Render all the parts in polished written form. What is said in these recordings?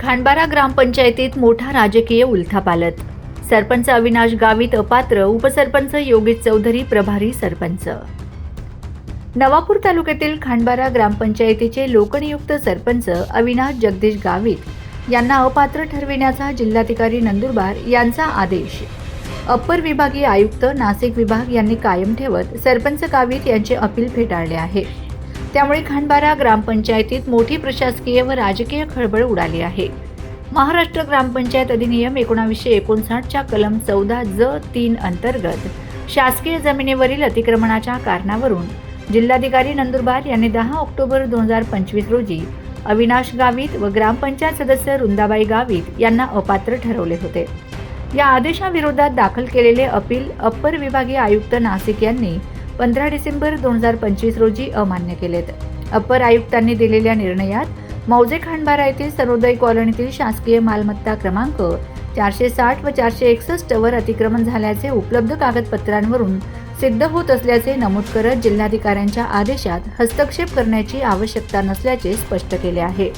खांडबारा ग्रामपंचायतीत मोठा राजकीय उलथापालथ. सरपंच अविनाश गावित अपात्र, उपसरपंच योगेश चौधरी प्रभारी सरपंच. नवापूर तालुक्यातील खांडबारा ग्रामपंचायतीचे लोकनियुक्त सरपंच अविनाश जगदीश गावित यांना अपात्र ठरविण्याचा जिल्हाधिकारी नंदुरबार यांचा आदेश अप्पर विभागीय आयुक्त नाशिक विभाग यांनी कायम ठेवत सरपंच गावित यांचे अपील फेटाळले आहे. त्यामुळे खांडबारा ग्रामपंचायतीत मोठी प्रशासकीय व राजकीय खळबळ उडाली आहे. महाराष्ट्र ग्रामपंचायत अधिनियम 1959च्या कलम 14(ज)(3) अंतर्गत शासकीय जमिनीवरील अतिक्रमणाच्या कारणावरून जिल्हाधिकारी नंदुरबार यांनी 10 ऑक्टोबर 2025 रोजी अविनाश गावित व ग्रामपंचायत सदस्य रुंदाबाई गावित यांना अपात्र ठरवले होते. या आदेशाविरोधात दाखल केलेले अपील अप्पर विभागीय आयुक्त नाशिक यांनी 15 डिसेंबर 2025 रोजी अमान्य केलेत. अप्पर आयुक्तांनी दिलेल्या निर्णयात मौजे खांडबारा येथील सर्वोदय कॉलनीतील शासकीय मालमत्ता क्रमांक 460 व 461 वर अतिक्रमण झाल्याचे उपलब्ध कागदपत्रांवरून सिद्ध होत असल्याचे नमूद करत जिल्हाधिकाऱ्यांच्या आदेशात हस्तक्षेप करण्याची आवश्यकता नसल्याचे स्पष्ट केले आहे.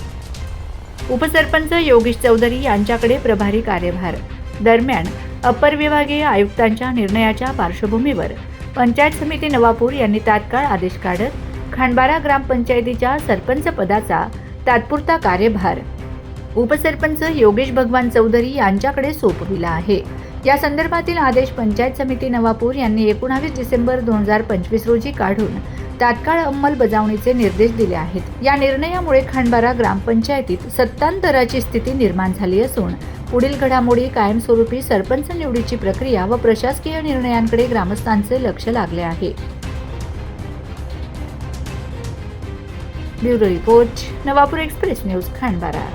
उपसरपंच योगेश चौधरी यांच्याकडे प्रभारी कार्यभार. दरम्यान अप्पर विभागीय आयुक्तांच्या निर्णयाच्या पार्श्वभूमीवर पंचायत समिती नवापूर यांनी तात्काळ आदेश काढत खांडबारा ग्रामपंचायतीच्या सरपंच पदाचा तात्पुरता कार्यभार उपसरपंच योगेश भगवान चौधरी यांच्याकडे सोपविला आहे. या संदर्भातील आदेश पंचायत समिती नवापूर यांनी 19 डिसेंबर 2025 रोजी काढून तात्काळ अंमलबजावणीचे निर्देश दिले आहेत. या निर्णयामुळे खांडबारा ग्रामपंचायतीत सत्तांतराची स्थिती निर्माण झाली असून पुढील घडामोडी कायमस्वरूपी सरपंच निवडीची प्रक्रिया व प्रशासकीय निर्णयांकडे ग्रामस्थांचे लक्ष लागले आहे. Bureau report, Navapur Express News, Khandbara.